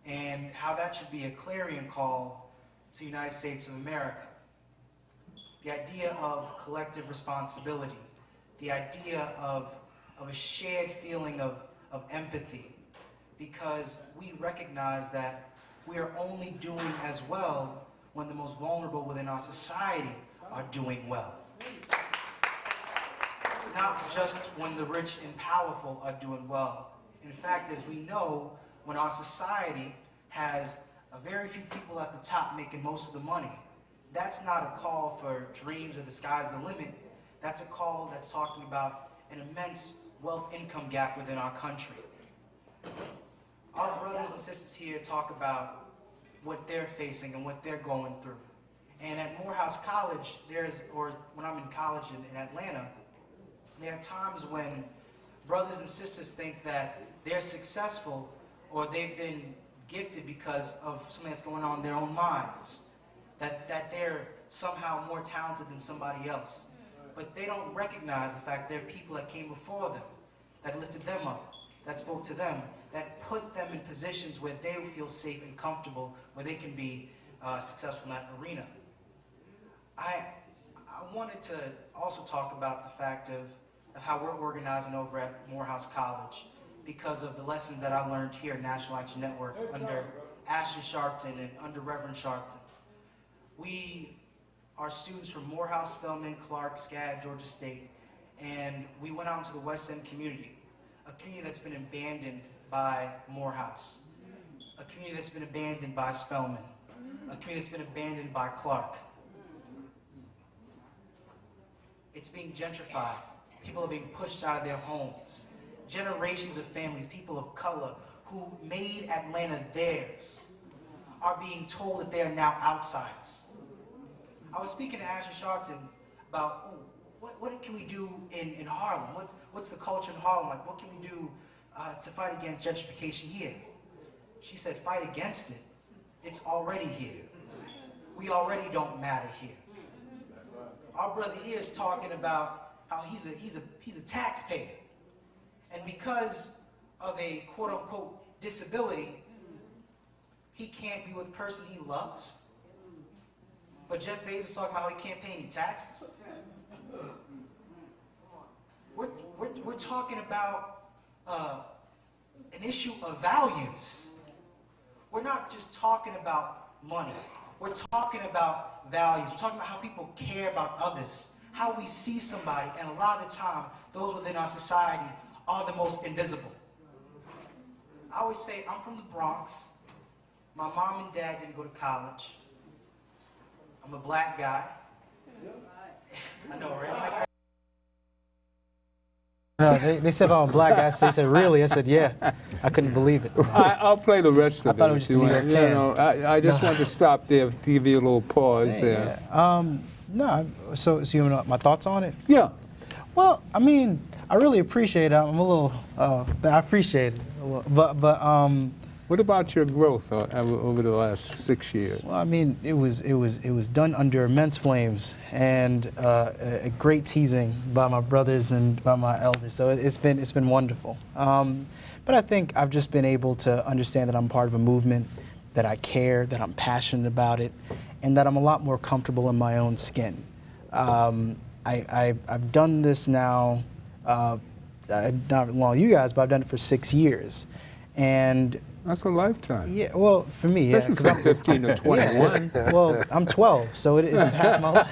S2: and how that should be a clarion call to the United States of America. The idea of collective responsibility, the idea of a shared feeling of empathy, because we recognize that we are only doing as well when the most vulnerable within our society are doing well. Not just when the rich and powerful are doing well. In fact, as we know, when our society has a very few people at the top making most of the money, that's not a call for dreams or the sky's the limit. That's a call that's talking about an immense wealth-income gap within our country. our brothers and sisters here talk about what they're facing and what they're going through. And at Morehouse College, or when I'm in college in Atlanta, there are times when brothers and sisters think that they're successful or they've been gifted because of something that's going on in their own minds, that they're somehow more talented than somebody else. But they don't recognize the fact there are people that came before them, that lifted them up, that spoke to them, that put them in positions where they feel safe and comfortable, where they can be successful in that arena. I wanted to also talk about the fact of how we're organizing over at Morehouse College because of the lessons that I learned here at National Action Network under Ashton Sharpton and under Reverend Sharpton. We are students from Morehouse, Spelman, Clark, SCAD, Georgia State, and we went out into the West End community, a community that's been abandoned by Morehouse, a community that's been abandoned by Spelman, a community that's been abandoned by Clark. It's being gentrified. People are being pushed out of their homes. Generations of families, people of color, who made Atlanta theirs, are being told that they are now outsiders. I was speaking to Ashton Sharpton about what can we do in Harlem? What's the culture in Harlem like? What can we do to fight against gentrification here? She said, fight against it. It's already here. We already don't matter here. Our brother here is talking about how he's a taxpayer, and because of a quote unquote disability, he can't be with the person he loves. But Jeff Bezos is talking about how he can't pay any taxes. We're talking about an issue of values. We're not just talking about money. We're talking about values. We're talking about how people care about others, how we see somebody, and a lot of the time, those within our society are the most invisible. I always say, I'm from the Bronx. My mom and dad didn't go to college. I'm a black guy. I know, right? No, they said I'm a black guy. They said, really? I said, yeah. I couldn't believe it.
S1: I'll play the rest of it.
S2: I thought it was just
S1: if you
S2: New York
S1: want.
S2: 10.
S1: I just wanted to stop there to give you a little pause there.
S2: No, so you want my thoughts on it?
S1: Yeah.
S2: Well, I mean, I really appreciate it. I'm a little, I appreciate it. But
S1: What about your growth over the last 6 years?
S2: well, I mean, it was done under immense flames and a great teasing by my brothers and by my elders. So it's been wonderful. But I think I've just been able to understand that I'm part of a movement, that I care, that I'm passionate about it, and that I'm a lot more comfortable in my own skin. I've done this now, not long you guys, but I've done it for 6 years, and
S1: That's a lifetime.
S2: yeah, well, for me, yeah,
S1: Especially
S2: because
S1: from 15 to 21.
S2: well, I'm 12, so it isn't half my life.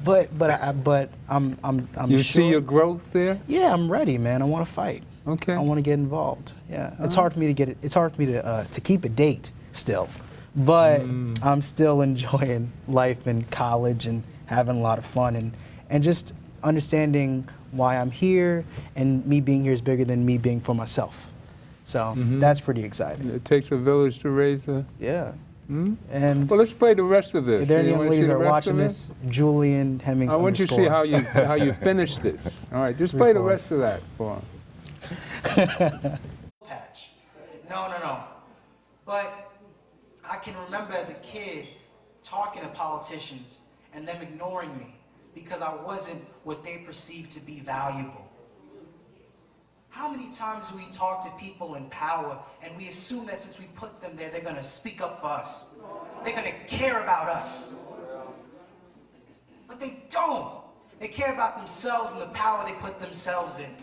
S2: but I'm
S1: You
S2: sure.
S1: see your growth there?
S2: Yeah, I'm ready, man. I want to fight.
S1: Okay.
S2: I want to get involved. Yeah, it's hard for me to get it. It's hard for me to keep a date still, but I'm still enjoying life in college and having a lot of fun and just understanding why I'm here, and me being here is bigger than me being for myself. So that's pretty exciting.
S1: It takes a village to raise a...
S2: Yeah. And
S1: Well, let's play the rest of this.
S2: if there are any
S1: You
S2: young
S1: wanna see
S2: ladies that
S1: the
S2: are
S1: rest of
S2: watching
S1: it?
S2: this, Julian Hemmings.
S1: I want you to see
S2: _
S1: how you finish this. All right, just play the rest of that for him.
S2: Patch. No. But I can remember as a kid talking to politicians and them ignoring me because I wasn't what they perceived to be valuable. How many times do we talk to people in power and we assume that since we put them there, they're going to speak up for us? They're going to care about us. But they don't. They care about themselves and the power they put themselves in.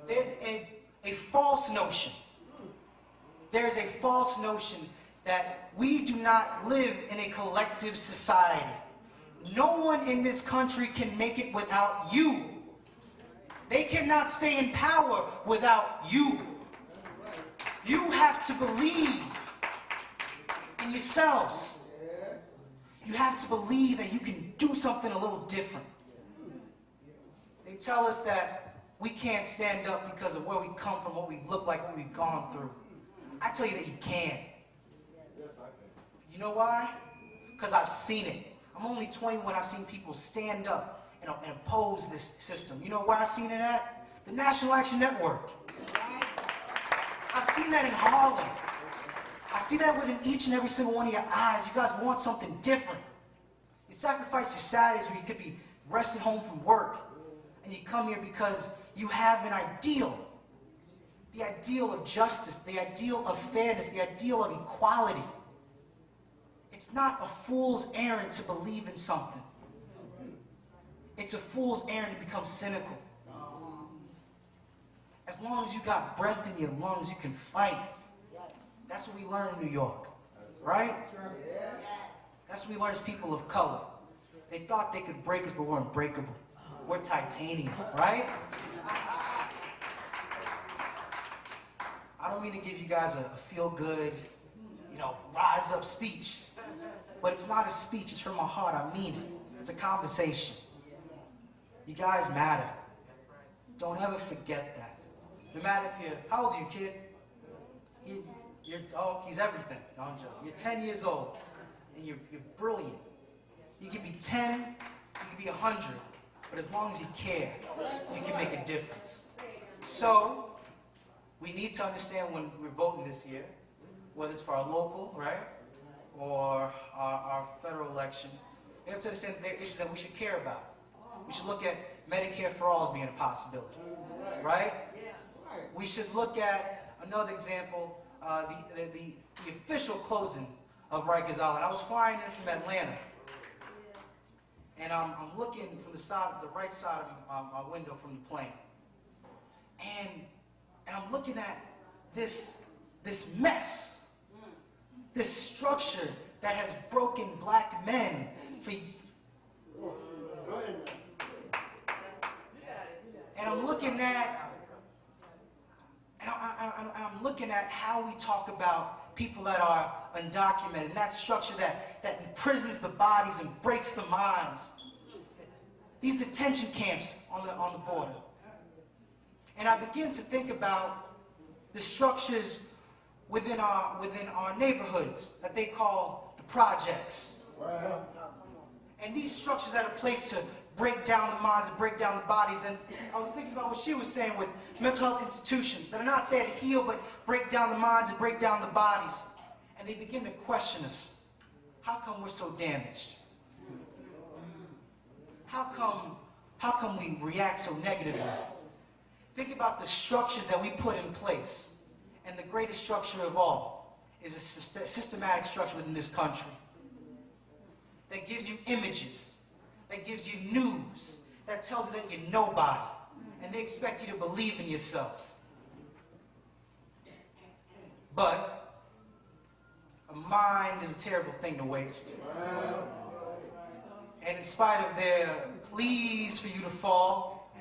S2: There's a false notion. There is a false notion that we do not live in a collective society. No one in this country can make it without you. They cannot stay in power without you. You have to believe in yourselves. You have to believe that you can do something a little different. They tell us that we can't stand up because of where we come from, what we look like, what we've gone through. I tell you that you can. You know why? Because I've seen it. I'm only 21. I've seen people stand up and oppose this system. You know where I've seen it at? The National Action Network. I've seen that in Harlem. I see that within each and every single one of your eyes. You guys want something different. You sacrifice your Saturdays where you could be resting home from work, and you come here because you have an ideal. The ideal of justice, the ideal of fairness, the ideal of equality. It's not a fool's errand to believe in something. It's a fool's errand to become cynical. As long as you got breath in your lungs, you can fight. That's what we learn in New York, right? That's what we learn as people of color. They thought they could break us, but we're unbreakable. We're titanium, right? I don't mean to give you guys a feel-good, rise up speech, but it's not a speech, it's from my heart, I mean it. It's a conversation. You guys matter. Don't ever forget that. No matter if you're, how old are you, kid? He's everything. No, I'm joking. You're 10 years old, and you're brilliant. You can be 10, you can be 100, but as long as you care, you can make a difference. So, we need to understand when we're voting this year, whether it's for our local, right, or our federal election, we have to understand that there are issues that we should care about. We should look at Medicare for all as being a possibility, right? We should look at another example, the official closing of Rikers Island. I was flying in from Atlanta, and I'm looking from the right side of my window from the plane, and I'm looking at this mess, this structure that has broken black men for. And I'm looking at how we talk about people that are undocumented, and that structure that imprisons the bodies and breaks the minds. These detention camps on the border. And I begin to think about the structures within our neighborhoods that they call the projects. And these structures that are placed to break down the minds and break down the bodies. And I was thinking about what she was saying with mental health institutions that are not there to heal, but break down the minds and break down the bodies. And they begin to question us. How come we're so damaged? How come we react so negatively? Think about the structures that we put in place. And the greatest structure of all is a systematic structure within this country that gives you images, that gives you news, that tells you that you're nobody, and they expect you to believe in yourselves. But a mind is a terrible thing to waste. And in spite of their pleas for you to fall,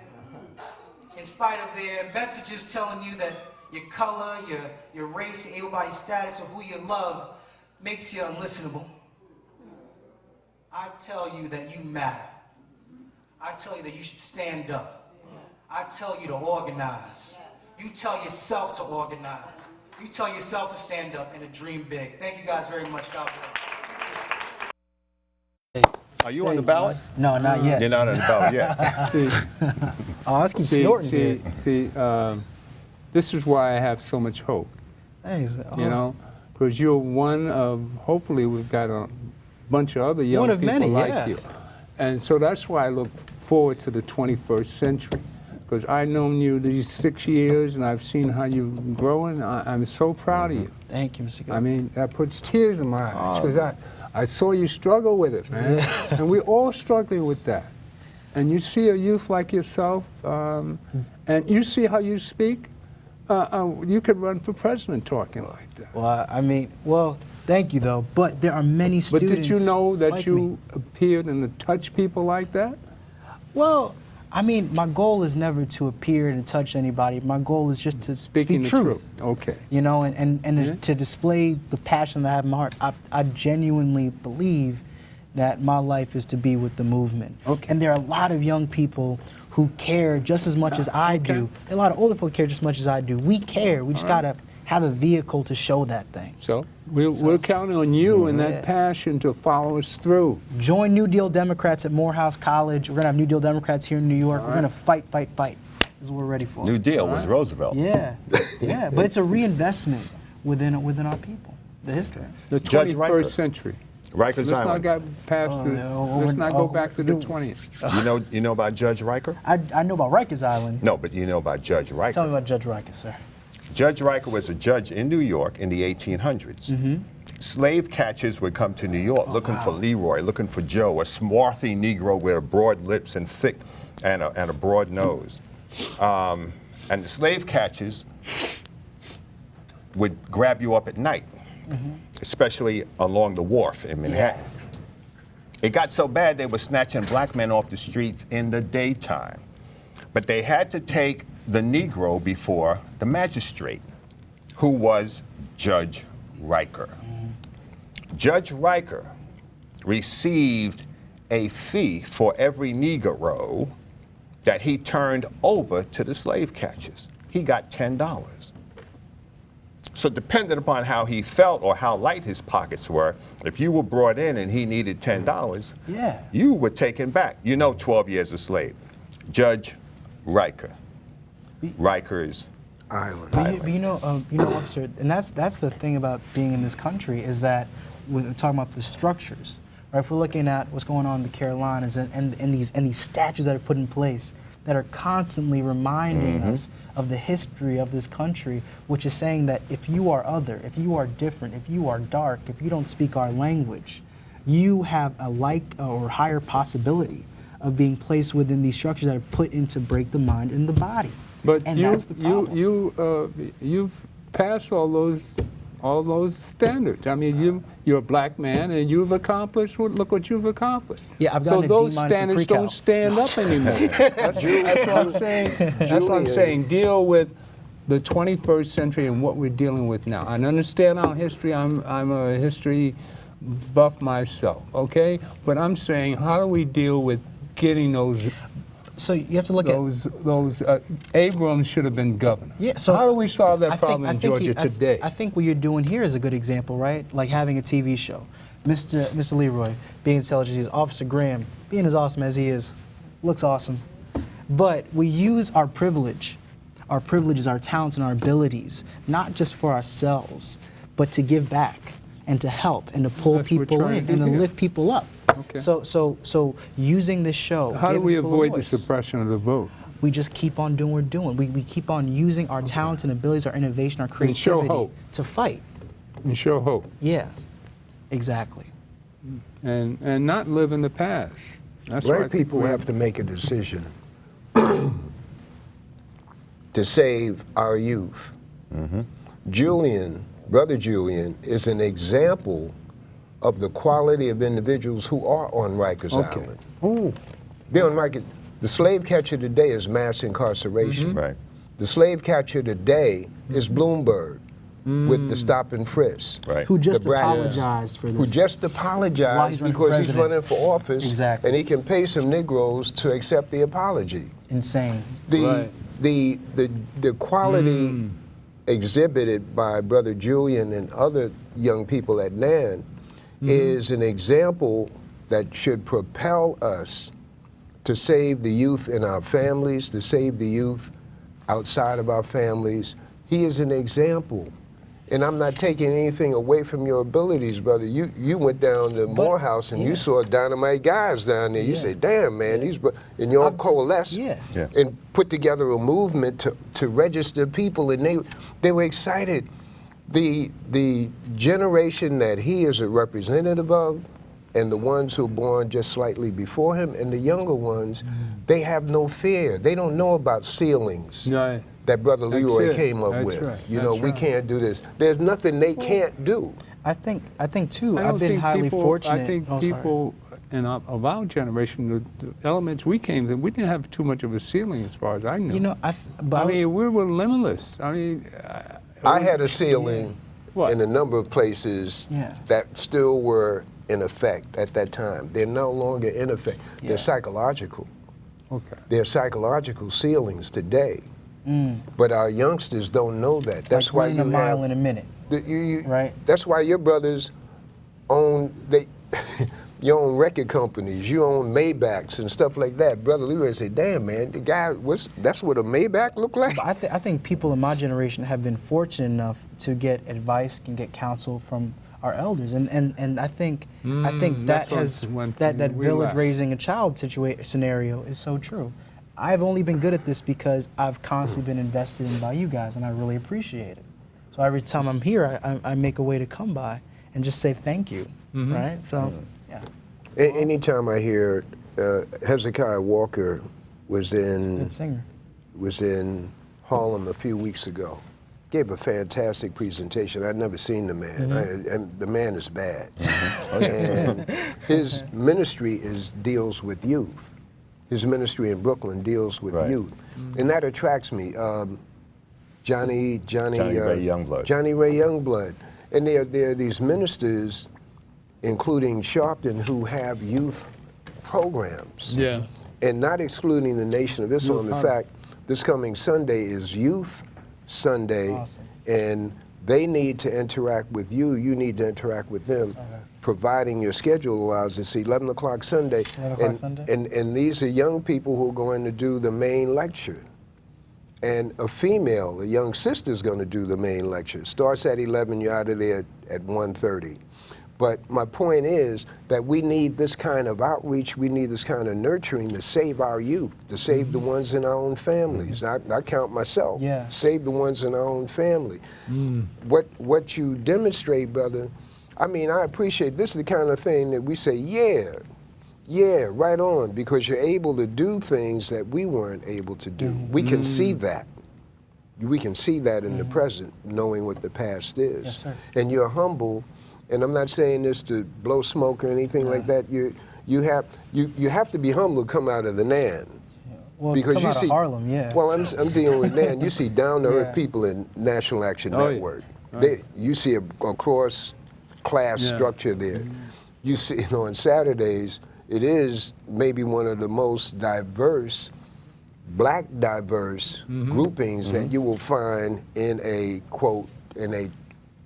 S2: in spite of their messages telling you that your color, your race, your able-bodied status, or who you love makes you unlistenable, I tell you that you matter. I tell you that you should stand up. I tell you to organize. You tell yourself to organize. You tell yourself to stand up and to dream big. Thank you guys very much. God bless.
S4: Are you on the ballot?
S2: No, not yet.
S4: You're not on the ballot yet.
S2: Oh, let's keep snorting here.
S1: See, this is why I have so much hope.
S2: Thanks.
S1: Because you're one of, hopefully we've got a bunch of other young people
S2: many,
S1: like
S2: yeah.
S1: you. And so that's why I look forward to the 21st century. Because I've known you these 6 years and I've seen how you're growing. I'm so proud of you.
S2: Thank you, Mr.
S1: I mean, that puts tears in my eyes because I saw you struggle with it, man. And we're all struggling with that. And you see a youth like yourself, and you see how you speak, you could run for president talking like that.
S2: Well, thank you, though. But there are many students.
S1: But did you know that
S2: like
S1: you
S2: me.
S1: appeared and to touch people like that?
S2: Well, I mean, my goal is never to appear and touch anybody. My goal is just to
S1: Speaking
S2: speak
S1: the
S2: truth.
S1: Okay.
S2: You know, and to display the passion that I have in my heart. I genuinely believe that my life is to be with the movement.
S1: Okay.
S2: And there are a lot of young people who care just as much as I do. A lot of older folk care just as much as I do. We care. We just gotta have a vehicle to show that thing.
S1: So we're counting on you and that passion to follow us through.
S2: Join New Deal Democrats at Morehouse College. We're gonna have New Deal Democrats here in New York. We're gonna fight, fight, fight. This is what we're ready for.
S4: New Deal was Roosevelt.
S2: Yeah, yeah, but it's a reinvestment within our people, the history.
S1: The
S4: Judge
S1: 21st
S4: Riker.
S1: century.
S4: Rikers
S1: Let's not
S4: Island.
S1: go past let's not go back to the 20th.
S4: You know about Judge Riker?
S2: I know about Rikers Island.
S4: No, but you know about Judge Riker.
S2: Tell me about Judge Riker, sir.
S4: Judge Riker was a judge in New York in the 1800s. Slave catchers would come to New York looking for Leroy, looking for Joe, a swarthy Negro with broad lips and thick and a broad nose. And the slave catchers would grab you up at night, especially along the wharf in Manhattan. It got so bad they were snatching black men off the streets in the daytime. But they had to take the Negro before the magistrate, who was Judge Riker. Judge Riker received a fee for every Negro that he turned over to the slave catchers. He got $10. So depending upon how he felt or how light his pockets were, if you were brought in and he needed $10, you were taken back. 12 years a slave. Judge Riker. Rikers
S3: Island.
S2: But you know, officer, and that's the thing about being in this country is that we're talking about the structures, right? If we're looking at what's going on in the Carolinas and these statutes that are put in place that are constantly reminding us of the history of this country, which is saying that if you are other, if you are different, if you are dark, if you don't speak our language, you have a like or higher possibility of being placed within these structures that are put in to break the mind and the body.
S1: But
S2: and that's the problem.
S1: you've passed all those standards. I mean, you're a black man and you've accomplished. Look what you've accomplished.
S2: Yeah, I've
S1: so
S2: gotten a
S1: those
S2: D-
S1: standards
S2: pre-cal.
S1: don't stand up anymore. That's what I'm saying. That's what I'm saying. Deal with the 21st century and what we're dealing with now. I understand our history. I'm a history buff myself. Okay, but I'm saying, how do we deal with getting those?
S2: So you have to look
S1: those Abrams should have been governor.
S2: Yeah. So
S1: how do we solve that problem in Georgia today?
S2: I think what you're doing here is a good example, right? Like having a TV show. Mr. Leroy being as intelligent as he is, Officer Graham being as awesome as he is, looks awesome. But we use our privileges, our talents and our abilities, not just for ourselves, but to give back and to help and to pull people in and to lift people up.
S1: Okay.
S2: So using this show.
S1: How do we avoid the
S2: voice,
S1: suppression of the vote?
S2: We just keep on doing what we're doing. We keep on using our talents and abilities, our innovation, our
S1: And show
S2: creativity
S1: hope.
S2: to fight.
S1: And show hope.
S2: Yeah, exactly.
S1: And not live in the past. That's
S3: Black
S1: why I think
S3: people
S1: we
S3: have to make a decision to save our youth. Brother Julian, is an example of the quality of individuals who are on Rikers Island.
S1: Ooh.
S3: They're on Rikers. The slave catcher today is mass incarceration.
S4: Right.
S3: The slave catcher today is Bloomberg with the stop and frisk.
S4: Right.
S2: Who just
S3: The brat-
S2: apologized for this.
S3: Who just
S2: While
S3: apologized
S2: he's running for
S3: because he's
S2: president.
S3: running for office,
S2: Exactly.
S3: and he can pay some Negroes to accept the apology.
S2: Insane.
S3: The quality exhibited by Brother Julian and other young people at NAN is an example that should propel us to save the youth in our families, to save the youth outside of our families. He is an example. And I'm not taking anything away from your abilities, brother. You went down to Morehouse and you saw dynamite guys down there. You say, damn, man, and you all coalesced and put together a movement to register people, and they were excited. The generation that he is a representative of, and the ones who are born just slightly before him, and the younger ones, they have no fear. They don't know about ceilings.
S1: Right.
S3: That Brother Leroy
S1: it.
S3: came up
S1: That's
S3: with.
S1: right.
S3: You know,
S1: That's
S3: we
S1: right.
S3: can't do this. There's nothing they can't do.
S2: I think too.
S1: I don't
S2: I've been
S1: think
S2: highly fortunate.
S1: I think
S2: Oh, sorry.
S1: people of our generation, the elements we came to, we didn't have too much of a ceiling as far as I knew.
S2: You know,
S1: I mean, we were limitless. I mean,
S3: I had a ceiling
S1: What?
S3: in a number of places that still were in effect at that time. They're no longer in effect. They're psychological.
S1: Okay.
S3: There are psychological ceilings today, but our youngsters don't know that. That's
S2: Like
S3: why
S2: running
S3: you
S2: a mile
S3: have
S2: in a minute. Right.
S3: That's why your brothers own you own record companies, you own Maybachs and stuff like that. Brother Leroy say, "Damn man, the guy that's what a Maybach look like."
S2: But I think people in my generation have been fortunate enough to get advice and get counsel from our elders, and I think that that village raising a child scenario is so true. I've only been good at this because I've constantly been invested in by you guys, and I really appreciate it. So every time I'm here, I make a way to come by and just say thank you, right? So, yeah.
S3: Anytime I hear Hezekiah Walker was
S2: He's a good singer.
S3: Harlem a few weeks ago, gave a fantastic presentation. I'd never seen the man, and the man is bad. And his ministry deals with youth. His ministry in Brooklyn deals with youth, and that attracts me. Johnny
S4: Ray Youngblood.
S3: Johnny Ray Youngblood. And there are these ministers, including Sharpton, who have youth programs.
S1: Yeah.
S3: And not excluding the Nation of Islam. In fact, this coming Sunday is Youth Sunday.
S2: Awesome.
S3: And they need to interact with you. You need to interact with them, providing your schedule allows. It's 11 o'clock Sunday.
S2: 11 o'clock Sunday.
S3: And these are young people who are going to do the main lecture. And a young sister, is going to do the main lecture. Starts at 11, you're out of there at 1:30. But my point is that we need this kind of outreach, we need this kind of nurturing to save our youth, to save the ones in our own families. I count myself.
S2: Yeah.
S3: Save the ones in our own family. What you demonstrate, brother, I mean, I appreciate this is the kind of thing that we say, yeah, right on, because you're able to do things that we weren't able to do. We can see that. We can see that in the present, knowing what the past is.
S2: Yes, sir.
S3: And you're humble, and I'm not saying this to blow smoke or anything like that. You have to be humble to come out of the NAN.
S2: Well,
S3: Because
S2: come
S3: you
S2: out
S3: see,
S2: of Harlem, yeah.
S3: Well, I'm dealing with NAN. You see down-to-earth
S2: Yeah.
S3: people in National Action
S1: Oh, yeah.
S3: Network.
S1: Right.
S3: You see a cross-class structure there. You see, on Saturdays, it is maybe one of the most diverse, black diverse groupings that you will find in a, quote, in a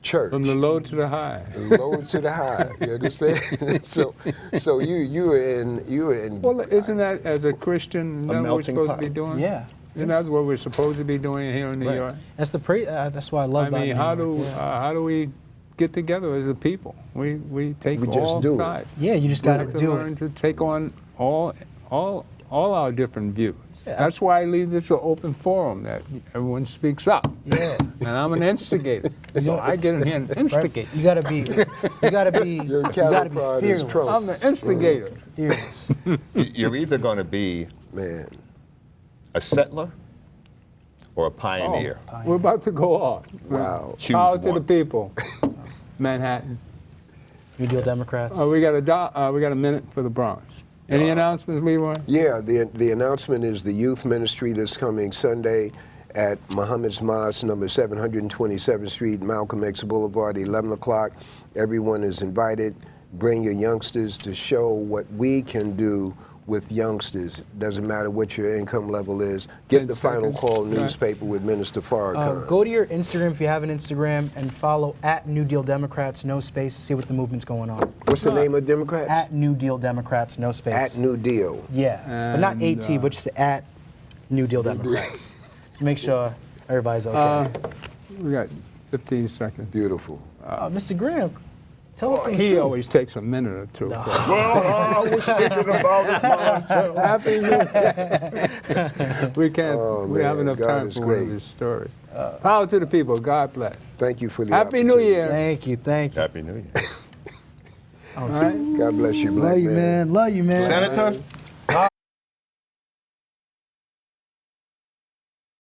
S3: church.
S1: From the low to the high.
S3: Low to the high, you understand? so you were in.
S1: Well, isn't that, as a Christian, isn't that what we're
S4: melting
S1: supposed
S4: pot.
S1: to be doing?
S2: Yeah.
S1: Isn't that what we're supposed to be doing here in New York?
S2: That's that's why I love
S1: I
S2: about
S1: mean,
S2: New York,
S1: how do we get together as a people? We take
S3: We just
S1: all
S3: do it.
S1: sides.
S2: Yeah, you just
S1: We
S2: got to
S1: have to
S2: do
S1: learn
S2: it.
S1: to take on all our different views.
S2: Yeah.
S1: That's why I leave this an open forum that everyone speaks up.
S2: Yeah.
S1: And I'm an instigator, so I get in here and instigate.
S2: You gotta be
S3: Your cattle prod is
S2: fearless.
S3: Trump.
S1: I'm the instigator.
S2: Fearless.
S4: You're either going to be
S3: Man,
S4: a settler or a pioneer.
S1: We're about to go off.
S3: wow.
S4: Choose
S1: Power to the
S4: one.
S1: people. Manhattan.
S2: New Deal Democrats.
S1: We got a minute for the Bronx. Any announcements, Leroy?
S3: Yeah, the announcement is the youth ministry this coming Sunday at Muhammad's Mosque, number 727th Street, Malcolm X Boulevard, 11 o'clock. Everyone is invited. Bring your youngsters to show what we can do with youngsters. Doesn't matter what your income level is. Get
S1: 10
S3: the Final
S1: seconds.
S3: Call
S1: Right.
S3: newspaper with Minister Farrakhan.
S2: Go to your Instagram if you have an Instagram and follow at New Deal Democrats, no space, to see what the movement's going on.
S3: What's the name of Democrats?
S2: At New Deal Democrats, no space.
S3: At New Deal.
S2: Yeah, but not
S1: And,
S2: AT, but just at New Deal Democrats. Make sure everybody's okay.
S1: We got 15 seconds.
S3: Beautiful.
S2: Mr. Graham, tell us some
S1: He
S2: truth.
S1: always takes a minute or two. So.
S4: Well, I was thinking about it myself.
S1: Happy New Year. We can't.
S3: Oh,
S1: we have
S3: man,
S1: enough
S3: God
S1: time
S3: is
S1: for one of
S3: great.
S1: his stories. Power to the people. God bless.
S3: Thank you for the
S1: Happy New
S3: opportunity.
S1: Year.
S2: Thank you.
S4: Happy New Year.
S1: All right.
S3: God bless you, black
S2: Love you, man. Love you, man.
S4: Senator,